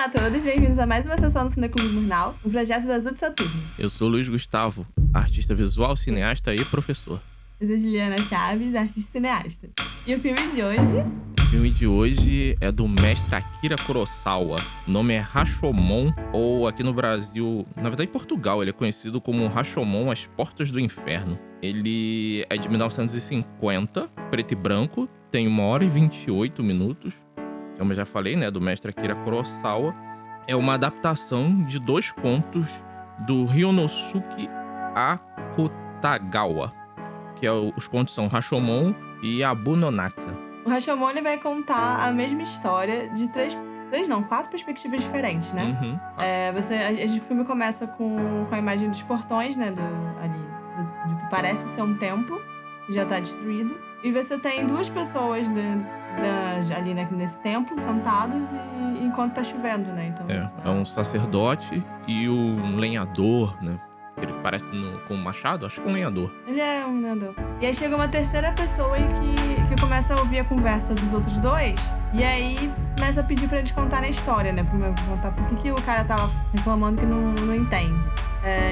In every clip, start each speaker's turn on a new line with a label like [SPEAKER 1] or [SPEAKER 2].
[SPEAKER 1] Olá a todos, bem-vindos a mais uma sessão do Cineclube Murnau, um projeto da Azul de Saturno.
[SPEAKER 2] Eu sou Luiz Gustavo, artista visual, cineasta e professor.
[SPEAKER 1] Eu sou Juliana Chaves, artista e cineasta. E o filme de hoje...
[SPEAKER 2] O filme de hoje é do mestre Akira Kurosawa. O nome é Rashomon, ou aqui no Brasil, na verdade em Portugal, ele é conhecido como Rashomon, As Portas do Inferno. Ele é de 1950, preto e branco, tem 1 hora e 28 minutos. Como eu já falei, né, do mestre Akira Kurosawa. É uma adaptação de 2 contos do Ryonosuke Akutagawa, que os contos são Rashomon e Abu no Naka.
[SPEAKER 1] O Rashomon ele vai contar a mesma história de 4 perspectivas diferentes, né?
[SPEAKER 2] Uhum.
[SPEAKER 1] O filme começa com a imagem dos portões, né, do que parece ser um templo, que já tá destruído. E você tem 2 pessoas ali nesse templo, sentados, enquanto tá chovendo, né? Então,
[SPEAKER 2] é um sacerdote e um lenhador, né? Ele parece com um machado, acho que é um lenhador.
[SPEAKER 1] Ele é um lenhador. E aí chega uma terceira pessoa que começa a ouvir a conversa dos outros 2, e aí começa a pedir pra eles contarem a história, né? Pra contar por que o cara tava reclamando que não entende.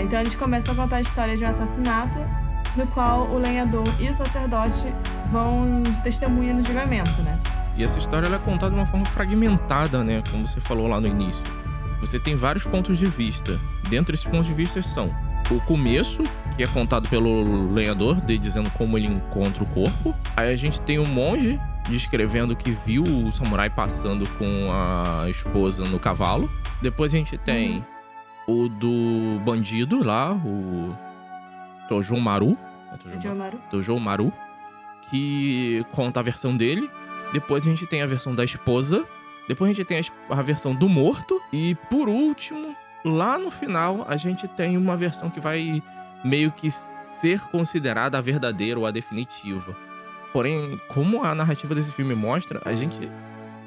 [SPEAKER 1] Então eles começam a contar a história de um assassinato, no qual o lenhador e o sacerdote vão de testemunha no julgamento, né?
[SPEAKER 2] E essa história ela é contada de uma forma fragmentada, né? Como você falou lá no início. Você tem vários pontos de vista. Dentro desses pontos de vista são o começo, que é contado pelo lenhador, dizendo como ele encontra o corpo. Aí a gente tem o monge descrevendo que viu o samurai passando com a esposa no cavalo. Depois a gente tem o do bandido lá, o Tojo Maru, que conta a versão dele. Depois a gente tem a versão da esposa. Depois a gente tem a versão do morto. E por último, lá no final, a gente tem uma versão que vai meio que ser considerada a verdadeira ou a definitiva. Porém, como a narrativa desse filme mostra,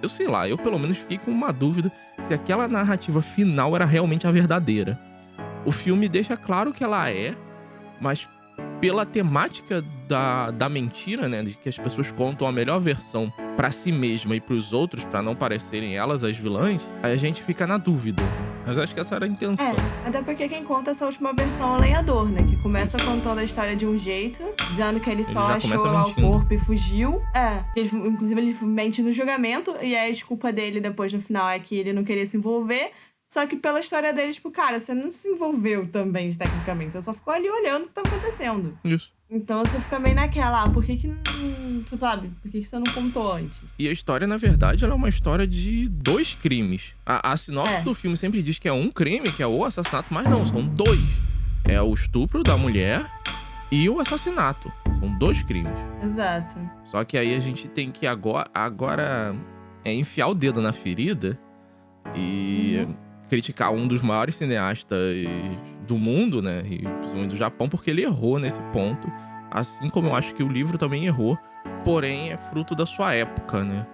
[SPEAKER 2] eu sei lá, eu pelo menos fiquei com uma dúvida se aquela narrativa final era realmente a verdadeira. O filme deixa claro que ela é, mas pela temática da mentira, né, de que as pessoas contam a melhor versão pra si mesma e pros outros, pra não parecerem elas as vilãs, aí a gente fica na dúvida. Mas acho que essa era a intenção.
[SPEAKER 1] Até porque quem conta essa última versão é o lenhador, né, que começa contando a história de um jeito, dizendo que ele só achou lá o corpo e fugiu. Inclusive ele mente no julgamento, e a desculpa dele depois no final é que ele não queria se envolver. Só que pela história dele, tipo, cara, você não se envolveu também, tecnicamente. Você só ficou ali olhando o que tá acontecendo.
[SPEAKER 2] Isso.
[SPEAKER 1] Então você fica meio naquela, por que tu sabe? Por que você não contou antes?
[SPEAKER 2] E a história, na verdade, ela é uma história de 2 crimes. A sinopse do filme sempre diz que é um crime, que é o assassinato, mas não, são 2. É o estupro da mulher e o assassinato. São 2 crimes.
[SPEAKER 1] Exato.
[SPEAKER 2] Só que aí a gente tem que agora enfiar o dedo na ferida e criticar um dos maiores cineastas do mundo, né, e principalmente do Japão, porque ele errou nesse ponto, assim como eu acho que o livro também errou, porém é fruto da sua época, né,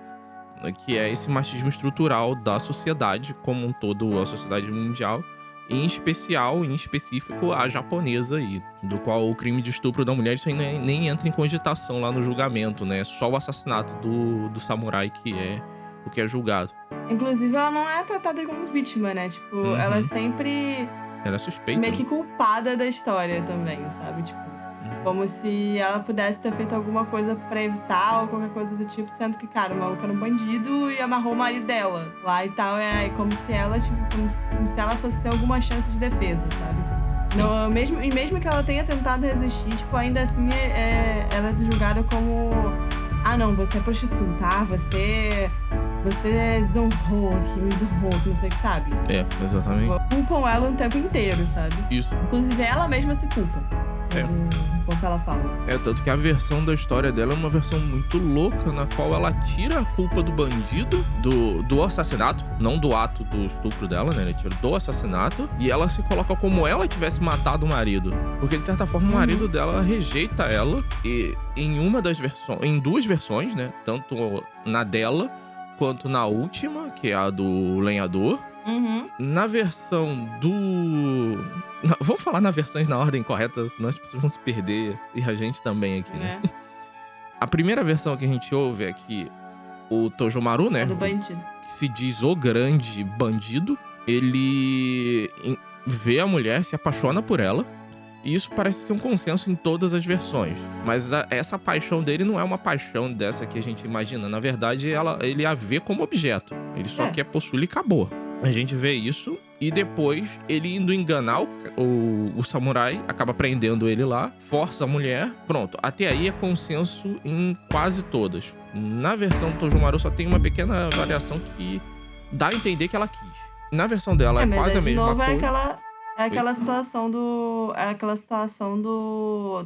[SPEAKER 2] que é esse machismo estrutural da sociedade como um todo, a sociedade mundial, em específico a japonesa aí, do qual o crime de estupro da mulher isso aí nem entra em cogitação lá no julgamento, né, é só o assassinato do samurai que é o que é julgado.
[SPEAKER 1] Inclusive, ela não é tratada como vítima, né? Tipo, ela sempre...
[SPEAKER 2] Ela é suspeita.
[SPEAKER 1] Meio que culpada da história também, sabe? Tipo, como se ela pudesse ter feito alguma coisa pra evitar ou qualquer coisa do tipo, sendo que, cara, o maluco era um bandido e amarrou o marido dela lá e tal. É como se ela, tipo, como se ela fosse ter alguma chance de defesa, sabe? Não, mesmo que ela tenha tentado resistir, tipo, ainda assim ela é julgada como... Ah, não, você é prostituta, você desonrou aqui, me desonrou, que não sei o que, sabe?
[SPEAKER 2] Exatamente.
[SPEAKER 1] Culpam ela o tempo inteiro, sabe?
[SPEAKER 2] Isso.
[SPEAKER 1] Inclusive, ela mesma se culpa. Enquanto ela fala.
[SPEAKER 2] Tanto que a versão da história dela é uma versão muito louca, na qual ela tira a culpa do bandido, do assassinato, não do ato do estupro dela, né? Ela tira do assassinato, e ela se coloca como ela tivesse matado o marido. Porque, de certa forma, o marido dela rejeita ela, e em 2 versões, né? Tanto na dela, quanto na última, que é a do lenhador. Na versão do... Vamos falar nas versões na ordem correta, senão as pessoas vão se perder. E a gente também aqui, né? A primeira versão que a gente ouve é que o Tojo Maru, né?
[SPEAKER 1] Do bandido.
[SPEAKER 2] que se diz o grande bandido, ele vê a mulher, se apaixona por ela. E isso parece ser um consenso em todas as versões. Mas essa paixão dele não é uma paixão dessa que a gente imagina. Na verdade, ele a vê como objeto. Ele só quer possuí-la e acabou. A gente vê isso e depois ele indo enganar o samurai, acaba prendendo ele lá, força a mulher. Pronto, até aí é consenso em quase todas. Na versão do Tojomaru só tem uma pequena variação que dá a entender que ela quis. Na versão dela é quase a mesma coisa.
[SPEAKER 1] É aquela situação do...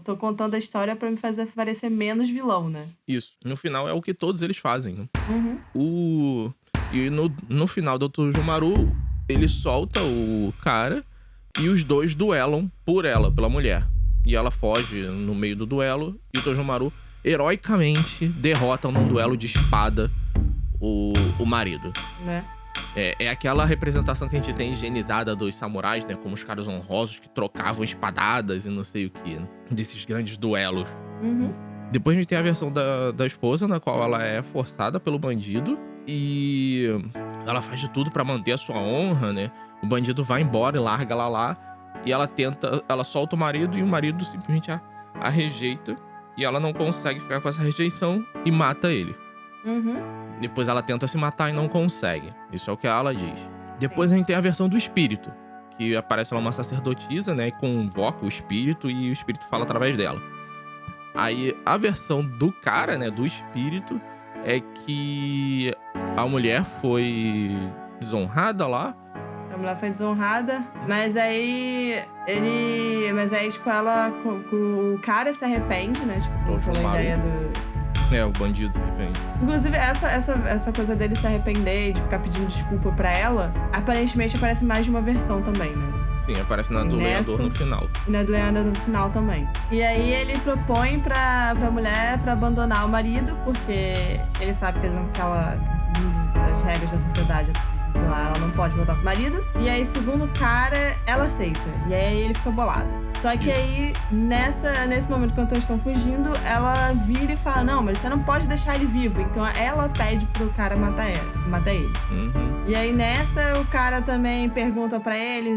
[SPEAKER 1] Tô contando a história pra me fazer parecer menos vilão, né?
[SPEAKER 2] Isso. No final é o que todos eles fazem, né?
[SPEAKER 1] Uhum.
[SPEAKER 2] E no final do Tojomaru, ele solta o cara e os dois duelam por ela, pela mulher. E ela foge no meio do duelo e o Tojomaru heroicamente derrota num duelo de espada o marido.
[SPEAKER 1] Né?
[SPEAKER 2] É aquela representação que a gente tem higienizada dos samurais, né? Como os caras honrosos que trocavam espadadas e não sei o que, né? Desses grandes duelos.
[SPEAKER 1] Uhum.
[SPEAKER 2] Depois a gente tem a versão da esposa, na qual ela é forçada pelo bandido. E ela faz de tudo pra manter a sua honra, né? O bandido vai embora e larga ela lá. E ela solta o marido e o marido simplesmente a rejeita. E ela não consegue ficar com essa rejeição e mata ele.
[SPEAKER 1] Uhum.
[SPEAKER 2] Depois ela tenta se matar e não consegue. Isso é o que ela diz. Depois a gente tem a versão do espírito, que aparece lá uma sacerdotisa, né? E convoca o espírito e o espírito fala através dela. Aí a versão do cara, né? Do espírito, é que a mulher foi desonrada lá.
[SPEAKER 1] A mulher foi desonrada, mas aí tipo, o cara se arrepende, né? Tipo, pela ideia do...
[SPEAKER 2] O bandido se arrepende.
[SPEAKER 1] Inclusive, essa coisa dele se arrepender e de ficar pedindo desculpa pra ela, aparentemente aparece mais de uma versão também, né?
[SPEAKER 2] Sim, aparece na do lenhador no final.
[SPEAKER 1] E na do lenhador no final também. E aí ele propõe pra mulher pra abandonar o marido, porque ele sabe que segundo as regras da sociedade, ela não pode voltar com o marido. E aí, segundo o cara, ela aceita. E aí ele fica bolado. Só que aí, nesse momento que eles estão fugindo, ela vira e fala, não, mas você não pode deixar ele vivo. Então ela pede pro cara matar ele.
[SPEAKER 2] Uhum.
[SPEAKER 1] E aí nessa, o cara também pergunta pra ele,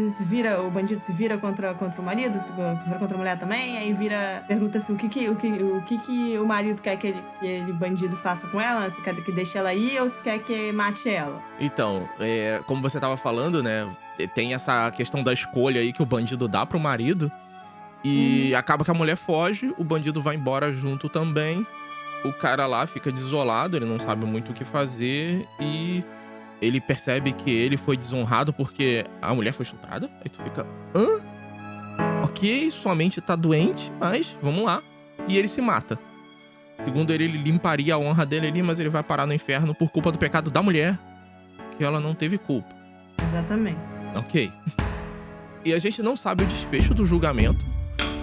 [SPEAKER 1] o bandido se vira contra o marido, se vira contra a mulher também, aí pergunta assim, o que o marido quer que ele bandido faça com ela, se quer que deixe ela ir ou se quer que mate ela.
[SPEAKER 2] Então, como você tava falando, né, tem essa questão da escolha aí que o bandido dá pro marido. E acaba que a mulher foge, o bandido vai embora junto também. O cara lá fica desolado, ele não sabe muito o que fazer. E ele percebe que ele foi desonrado porque a mulher foi estuprada. Aí tu fica, ok, sua mente tá doente, mas vamos lá. E ele se mata. Segundo ele limparia a honra dele ali, mas ele vai parar no inferno por culpa do pecado da mulher, que ela não teve culpa.
[SPEAKER 1] Exatamente.
[SPEAKER 2] Ok. E a gente não sabe o desfecho do julgamento.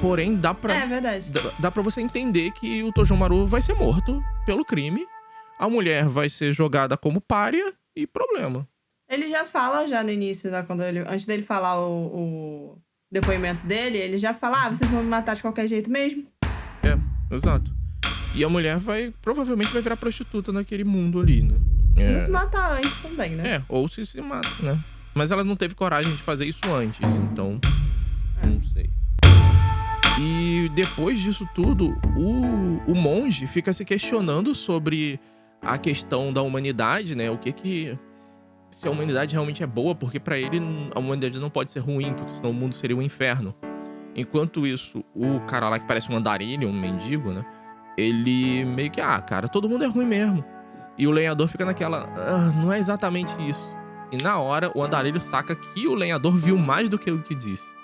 [SPEAKER 2] Porém, dá pra...
[SPEAKER 1] É verdade.
[SPEAKER 2] Dá pra você entender que o Tojomaru vai ser morto pelo crime. A mulher vai ser jogada como pária e problema.
[SPEAKER 1] Ele já fala no início, né, antes dele falar o depoimento dele, ele já fala, vocês vão me matar de qualquer jeito mesmo?
[SPEAKER 2] Exato. E a mulher provavelmente vai virar prostituta naquele mundo ali, né?
[SPEAKER 1] Ou se matar antes também, né?
[SPEAKER 2] Ou se mata, né? Mas ela não teve coragem de fazer isso antes, então... Não sei. E depois disso tudo, o monge fica se questionando sobre a questão da humanidade, né? Se a humanidade realmente é boa, porque pra ele a humanidade não pode ser ruim, porque senão o mundo seria um inferno. Enquanto isso, o cara lá que parece um andarilho, um mendigo, né? Ele meio que, cara, todo mundo é ruim mesmo. E o lenhador fica naquela, não é exatamente isso. E na hora, o andarilho saca que o lenhador viu mais do que o que disse.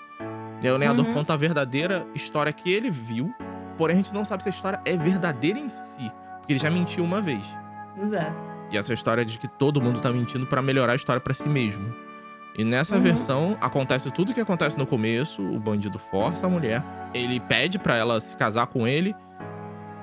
[SPEAKER 2] E aí o lenhador conta a verdadeira história que ele viu, porém a gente não sabe se a história é verdadeira em si, porque ele já mentiu uma vez.
[SPEAKER 1] Exato.
[SPEAKER 2] E essa história de que todo mundo tá mentindo pra melhorar a história pra si mesmo. E nessa versão, acontece tudo o que acontece no começo, o bandido força a mulher, ele pede pra ela se casar com ele,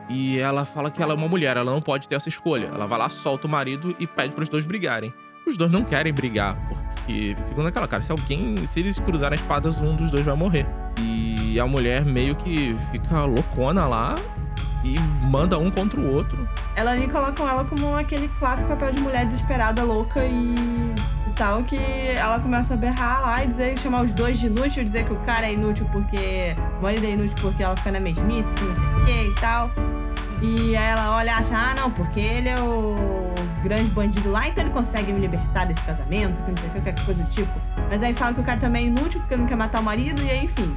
[SPEAKER 2] e ela fala que ela é uma mulher, ela não pode ter essa escolha. Ela vai lá, solta o marido e pede pros dois brigarem. Os dois não querem brigar, porque ficam naquela, cara, se eles cruzarem espadas, um dos dois vai morrer. E a mulher meio que fica loucona lá, e manda um contra o outro.
[SPEAKER 1] Ela ali colocam ela como aquele clássico papel de mulher desesperada, louca e tal, que ela começa a berrar lá e dizer, chamar os dois de inútil, dizer que o cara é inútil porque... o marido é inútil porque ela fica na mesmice, que não sei o que e tal. E aí ela olha e acha, não, porque ele é o grande bandido lá, então ele consegue me libertar desse casamento, que não sei o que, qualquer coisa do tipo. Mas aí fala que o cara também é inútil porque não quer matar o marido, e aí, enfim.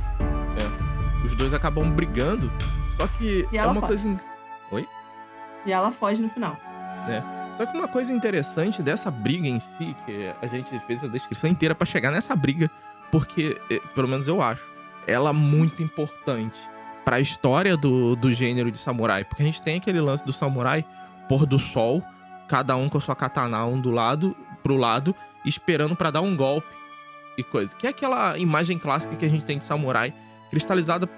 [SPEAKER 2] Os dois acabam brigando, só que
[SPEAKER 1] E
[SPEAKER 2] é
[SPEAKER 1] ela
[SPEAKER 2] uma
[SPEAKER 1] foge.
[SPEAKER 2] coisa... Oi?
[SPEAKER 1] E ela foge no final.
[SPEAKER 2] Só que uma coisa interessante dessa briga em si, que a gente fez a descrição inteira pra chegar nessa briga, porque, pelo menos eu acho, ela é muito importante pra história do gênero de samurai. Porque a gente tem aquele lance do samurai, pôr do sol, cada um com a sua katana, um pro lado, esperando pra dar um golpe e coisa. Que é aquela imagem clássica que a gente tem de samurai, cristalizada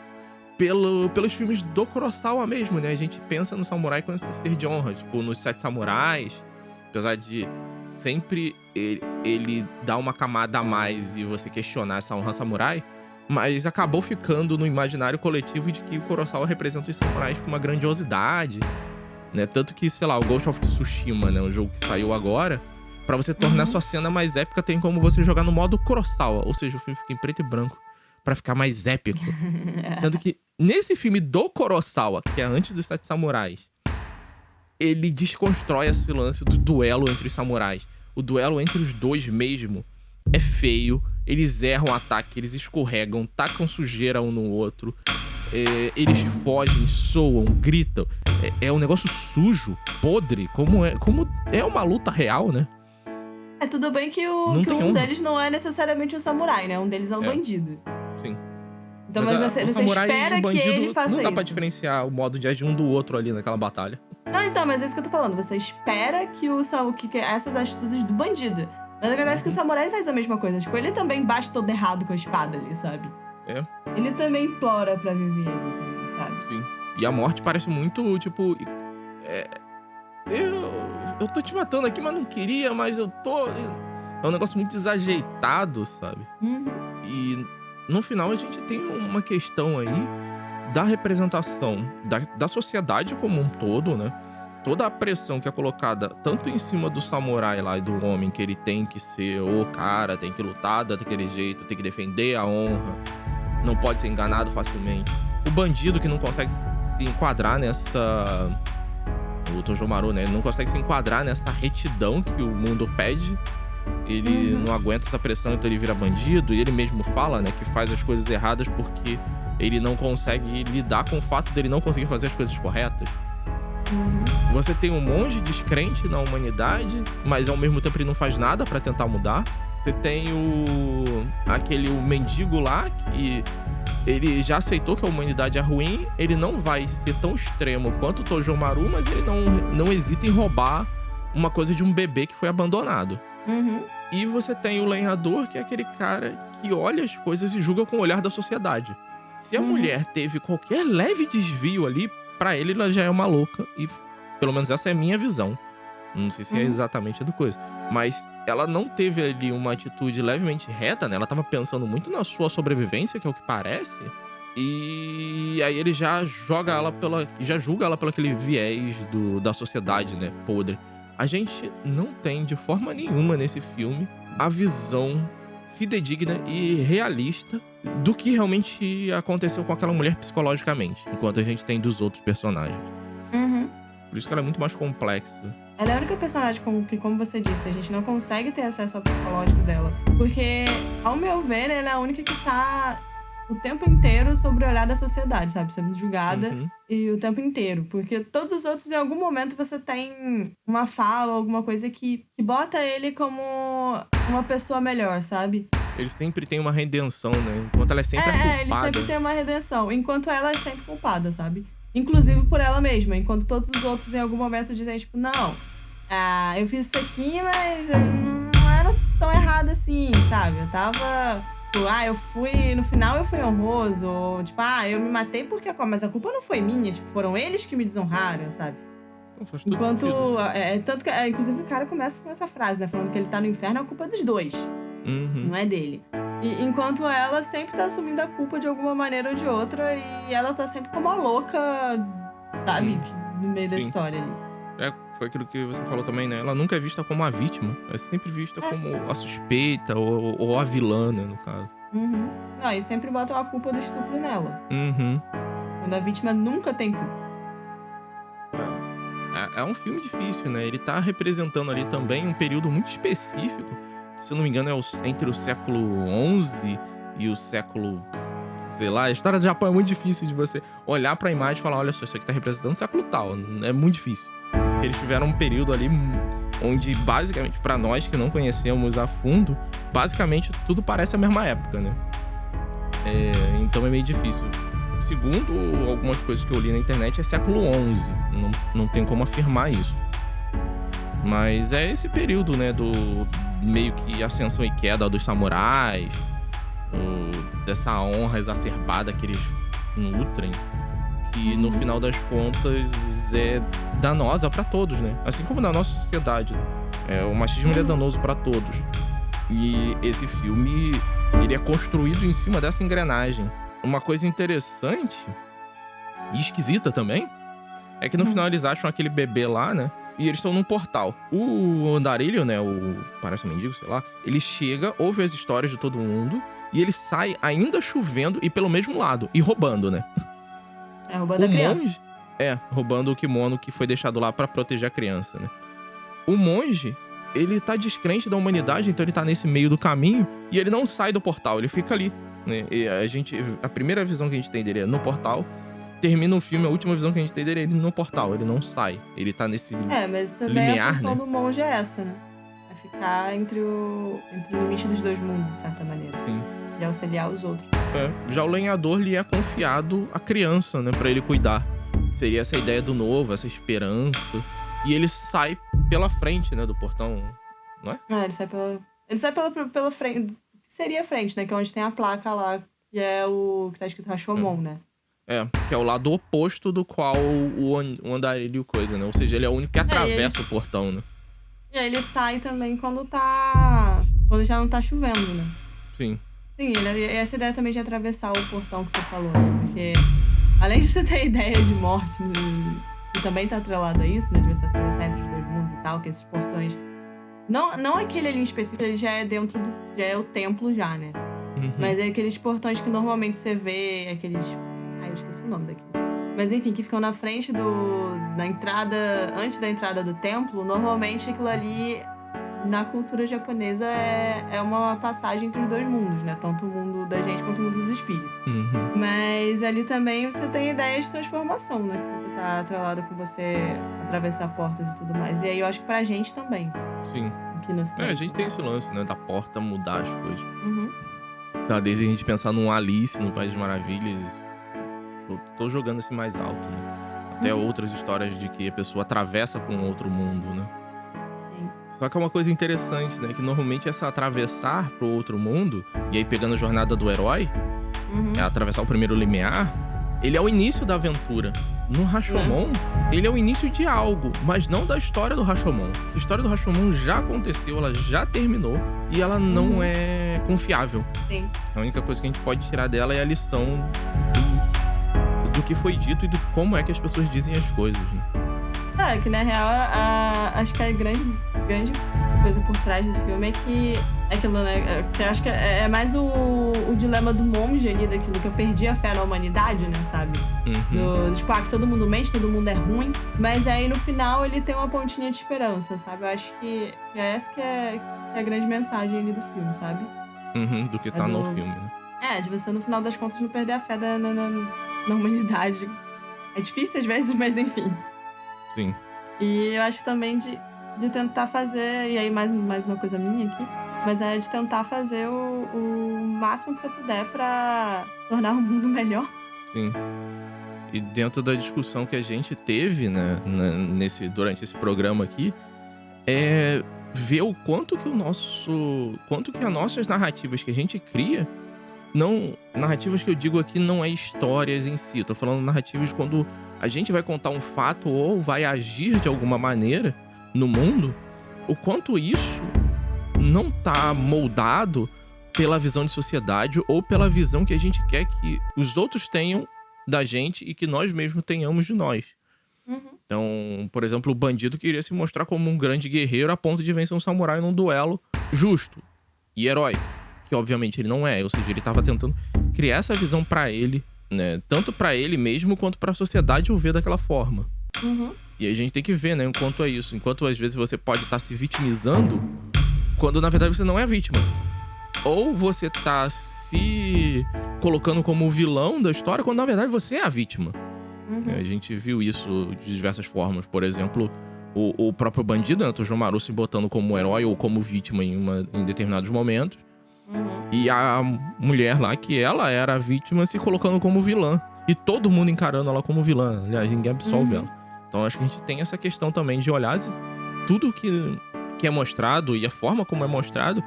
[SPEAKER 2] pelos filmes do Kurosawa mesmo, né? A gente pensa no samurai com esse ser de honra, tipo, nos Sete Samurais, apesar de sempre ele dar uma camada a mais e você questionar essa honra samurai, mas acabou ficando no imaginário coletivo de que o Kurosawa representa os samurais com uma grandiosidade, né? Tanto que, sei lá, o Ghost of Tsushima, né? O jogo que saiu agora, pra você tornar sua cena mais épica, tem como você jogar no modo Kurosawa, ou seja, o filme fica em preto e branco pra ficar mais épico. Sendo que nesse filme do Kurosawa, que é antes dos Sete Samurais, ele desconstrói esse lance do duelo entre os samurais. O duelo entre os dois mesmo é feio. Eles erram o ataque, eles escorregam, tacam sujeira um no outro. Eles fogem, soam, gritam. É um negócio sujo, podre, como é uma luta real, né?
[SPEAKER 1] Tudo bem que
[SPEAKER 2] Não tem
[SPEAKER 1] um
[SPEAKER 2] honra.
[SPEAKER 1] deles não é necessariamente um samurai, né? Um deles é um bandido.
[SPEAKER 2] Sim.
[SPEAKER 1] Então, mas
[SPEAKER 2] o
[SPEAKER 1] você
[SPEAKER 2] samurai
[SPEAKER 1] espera
[SPEAKER 2] e o
[SPEAKER 1] que ele
[SPEAKER 2] bandido
[SPEAKER 1] faça
[SPEAKER 2] não dá pra
[SPEAKER 1] isso.
[SPEAKER 2] diferenciar o modo de agir um do outro ali naquela batalha.
[SPEAKER 1] Não, então, mas é isso que eu tô falando. Você espera que essas atitudes do bandido. Mas acontece que o samurai faz a mesma coisa. Tipo, ele também bate todo errado com a espada ali, sabe? Ele também implora pra viver ali, sabe?
[SPEAKER 2] Sim. E a morte parece muito, tipo... Eu tô te matando aqui, mas não queria, mas eu tô... É um negócio muito desajeitado, sabe? E no final a gente tem uma questão aí da representação da sociedade como um todo, né? Toda a pressão que é colocada tanto em cima do samurai lá e do homem, que ele tem que ser o cara, tem que lutar daquele jeito, tem que defender a honra, não pode ser enganado facilmente. O bandido que não consegue se enquadrar nessa... O Tojomaru, né? Ele não consegue se enquadrar nessa retidão que o mundo pede. Ele não aguenta essa pressão, então ele vira bandido. E ele mesmo fala, né, que faz as coisas erradas porque ele não consegue lidar com o fato dele não conseguir fazer as coisas corretas. Você tem um monge descrente na humanidade, mas ao mesmo tempo ele não faz nada pra tentar mudar. Você tem o mendigo lá, que ele já aceitou que a humanidade é ruim. Ele não vai ser tão extremo quanto o Tojomaru, mas ele não hesita em roubar uma coisa de um bebê que foi abandonado. E você tem o lenhador, que é aquele cara que olha as coisas e julga com o olhar da sociedade. Se a mulher teve qualquer leve desvio ali, pra ele ela já é uma louca. E pelo menos essa é a minha visão. Não sei se é exatamente a do coisa. Mas ela não teve ali uma atitude levemente reta, né? Ela tava pensando muito na sua sobrevivência, que é o que parece. E aí ele já julga ela pelo aquele viés da sociedade, né? Podre. A gente não tem, de forma nenhuma, nesse filme, a visão fidedigna e realista do que realmente aconteceu com aquela mulher psicologicamente, enquanto a gente tem dos outros personagens. Por isso que ela é muito mais complexa.
[SPEAKER 1] Ela é a única personagem que, como você disse, a gente não consegue ter acesso ao psicológico dela. Porque, ao meu ver, ela é a única que tá o tempo inteiro sobre o olhar da sociedade, sabe? Sendo julgada e o tempo inteiro. Porque todos os outros, em algum momento, você tem uma fala, alguma coisa que bota ele como uma pessoa melhor, sabe?
[SPEAKER 2] Ele sempre tem uma redenção, né? Enquanto ela é sempre a culpada.
[SPEAKER 1] Ele sempre tem uma redenção. Enquanto ela é sempre culpada, sabe? Inclusive por ela mesma. Enquanto todos os outros, em algum momento, dizem, tipo, não, eu fiz isso aqui, mas não era tão errado assim, sabe? Eu tava... Tipo, eu fui... No final eu fui honroso. Ou, tipo, eu me matei porque... Mas a culpa não foi minha. Tipo, foram eles que me desonraram, sabe?
[SPEAKER 2] Faz todo
[SPEAKER 1] Enquanto...
[SPEAKER 2] sentido.
[SPEAKER 1] Tanto que... inclusive o cara começa com essa frase, né? Falando que ele tá no inferno, é a culpa dos dois. Não é dele. E enquanto ela sempre tá assumindo a culpa de alguma maneira ou de outra. E ela tá sempre como a louca sabe?
[SPEAKER 2] Hum,
[SPEAKER 1] No meio da
[SPEAKER 2] sim.
[SPEAKER 1] história ali.
[SPEAKER 2] Foi aquilo que você falou também, né? Ela nunca é vista como a vítima. É sempre vista
[SPEAKER 1] É.
[SPEAKER 2] como a suspeita ou a vilã, né, no caso.
[SPEAKER 1] Uhum. Não, e sempre botam a culpa do estupro nela.
[SPEAKER 2] Uhum.
[SPEAKER 1] Quando a vítima nunca tem culpa.
[SPEAKER 2] É um filme difícil, né? Ele tá representando ali também um período muito específico. Que, se eu não me engano, entre o século XI e o século... Sei lá, a história do Japão é muito difícil de você olhar pra imagem e falar, olha só, isso aqui tá representando o século tal. É muito difícil. Eles tiveram um período ali onde, basicamente, pra nós que não conhecemos a fundo, basicamente tudo parece a mesma época, né? Então é meio difícil. Segundo algumas coisas que eu li na internet, é século XI. Não tem como afirmar isso. Mas é esse período, né, do meio que ascensão e queda dos samurais, dessa honra exacerbada que eles nutrem, que no final das contas é danosa pra todos, né? Assim como na nossa sociedade. O machismo ele é danoso pra todos. E esse filme, ele é construído em cima dessa engrenagem. Uma coisa interessante e esquisita também é que no final eles acham aquele bebê lá, né? E eles estão num portal. O andarilho, né? Parece um mendigo, sei lá. Ele chega, ouve as histórias de todo mundo e ele sai ainda chovendo e pelo mesmo lado. E roubando, né?
[SPEAKER 1] Roubando a criança.
[SPEAKER 2] Monge... roubando o kimono que foi deixado lá pra proteger a criança, né? O monge, ele tá descrente da humanidade, então ele tá nesse meio do caminho e ele não sai do portal, ele fica ali, né? E a primeira visão que a gente tem dele é no portal. Termina o filme, a última visão que a gente tem dele é ele no portal, ele não sai. Ele tá nesse
[SPEAKER 1] mas também
[SPEAKER 2] limiar,
[SPEAKER 1] a função
[SPEAKER 2] né?
[SPEAKER 1] do monge é essa, né? É ficar entre o limite dos dois mundos, de certa maneira.
[SPEAKER 2] Sim.
[SPEAKER 1] E auxiliar os outros.
[SPEAKER 2] Já o lenhador lhe é confiado a criança, né? Pra ele cuidar. Seria essa ideia do novo, essa esperança. E ele sai pela frente, né? Do portão, não é?
[SPEAKER 1] Ele sai pela frente. Seria a frente, né? Que é onde tem a placa lá, que é o que tá escrito Rashomon, né?
[SPEAKER 2] Que é o lado oposto do qual o andarilho coisa, né? Ou seja, ele é o único que atravessa o portão, né?
[SPEAKER 1] E aí ele sai também quando já não tá chovendo, né?
[SPEAKER 2] Sim.
[SPEAKER 1] Sim, essa ideia também de atravessar o portão que você falou, né? Porque além de você ter a ideia de morte, e também tá atrelado a isso, né? De você atravessar entre os dois mundos e tal, que esses portões... Não aquele ali em específico, ele já é dentro já é o templo já, né?
[SPEAKER 2] Uhum.
[SPEAKER 1] Mas é aqueles portões que normalmente você vê, aqueles... eu esqueci o nome daquilo. Mas enfim, que ficam na frente da entrada... Antes da entrada do templo, normalmente aquilo ali, na cultura japonesa, é uma passagem entre os dois mundos, né? Tanto o mundo da gente quanto o mundo dos espíritos.
[SPEAKER 2] Uhum.
[SPEAKER 1] Mas ali também você tem ideias de transformação, né? Que você tá atrelado com você atravessar portas e tudo mais. E aí eu acho que pra gente também.
[SPEAKER 2] Sim.
[SPEAKER 1] Aqui no
[SPEAKER 2] A gente tem esse lance, né? Da porta mudar as coisas.
[SPEAKER 1] Uhum.
[SPEAKER 2] Então, desde a gente pensar num Alice, no País das Maravilhas, eu tô jogando assim mais alto, né? Até outras histórias de que a pessoa atravessa com outro mundo, né?
[SPEAKER 1] Sim.
[SPEAKER 2] Só que é uma coisa interessante, né? Que normalmente essa atravessar pro outro mundo, e aí pegando a jornada do herói, atravessar o primeiro limiar, ele é o início da aventura. No Rashomon, ele é o início de algo, mas não da história do Rashomon. A história do Rashomon já aconteceu, ela já terminou e ela não é confiável.
[SPEAKER 1] Sim.
[SPEAKER 2] A única coisa que a gente pode tirar dela é a lição do que foi dito e de como é que as pessoas dizem as coisas, né?
[SPEAKER 1] Que na real, acho que a grande coisa por trás do filme é que aquilo, né? Que acho que é mais o dilema do monge ali, daquilo que eu perdi a fé na humanidade, né, sabe? Tipo, que todo mundo mente, todo mundo é ruim. Mas aí no final ele tem uma pontinha de esperança, sabe? Eu acho que essa que é a grande mensagem ali do filme, sabe?
[SPEAKER 2] Do que tá no filme, né?
[SPEAKER 1] De você no final das contas não perder a fé na humanidade. É difícil às vezes, mas enfim.
[SPEAKER 2] Sim.
[SPEAKER 1] E eu acho também de tentar fazer, e aí mais uma coisa minha aqui, mas é de tentar fazer o máximo que você puder pra tornar o mundo melhor.
[SPEAKER 2] Sim. E dentro da discussão que a gente teve, né, durante esse programa aqui, é ver o quanto que as nossas narrativas que a gente cria, narrativas que eu digo aqui não é histórias em si, tô falando narrativas quando a gente vai contar um fato ou vai agir de alguma maneira no mundo, o quanto isso não tá moldado pela visão de sociedade ou pela visão que a gente quer que os outros tenham da gente e que nós mesmos tenhamos de nós.
[SPEAKER 1] Uhum.
[SPEAKER 2] Então, por exemplo, o bandido queria se mostrar como um grande guerreiro a ponto de vencer um samurai num duelo justo e heróico, que obviamente ele não é. Ou seja, ele tava tentando criar essa visão pra ele, né? Tanto pra ele mesmo quanto pra sociedade o ver daquela forma.
[SPEAKER 1] Uhum.
[SPEAKER 2] E a gente tem que ver, né, enquanto é isso. Enquanto às vezes você pode estar se vitimizando, quando na verdade você não é vítima. Ou você tá se colocando como o vilão da história, quando na verdade você é a vítima.
[SPEAKER 1] Uhum.
[SPEAKER 2] A gente viu isso de diversas formas. Por exemplo, o próprio bandido, né, o Tojomaru se botando como herói ou como vítima em determinados momentos.
[SPEAKER 1] Uhum.
[SPEAKER 2] E a mulher lá, que ela era a vítima, se colocando como vilã. E todo mundo encarando ela como vilã. Aliás, ninguém absolve ela. Então acho que a gente tem essa questão também de olhar tudo que é mostrado e a forma como é mostrado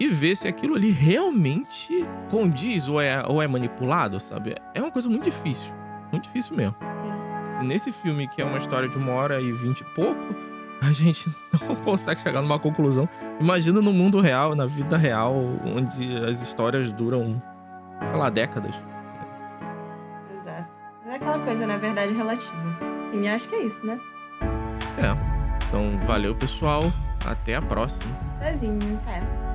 [SPEAKER 2] e ver se aquilo ali realmente condiz ou é manipulado, sabe? É uma coisa muito difícil. Muito difícil mesmo. Se nesse filme, que é uma história de 1h20 e pouco, a gente não consegue chegar numa conclusão. Imagina no mundo real, na vida real, onde as histórias duram, sei lá, décadas.
[SPEAKER 1] Exato. Mas é aquela coisa, na verdade, relativa. E acho que é isso, né?
[SPEAKER 2] Então valeu, pessoal. Até a próxima.
[SPEAKER 1] Sozinho, até.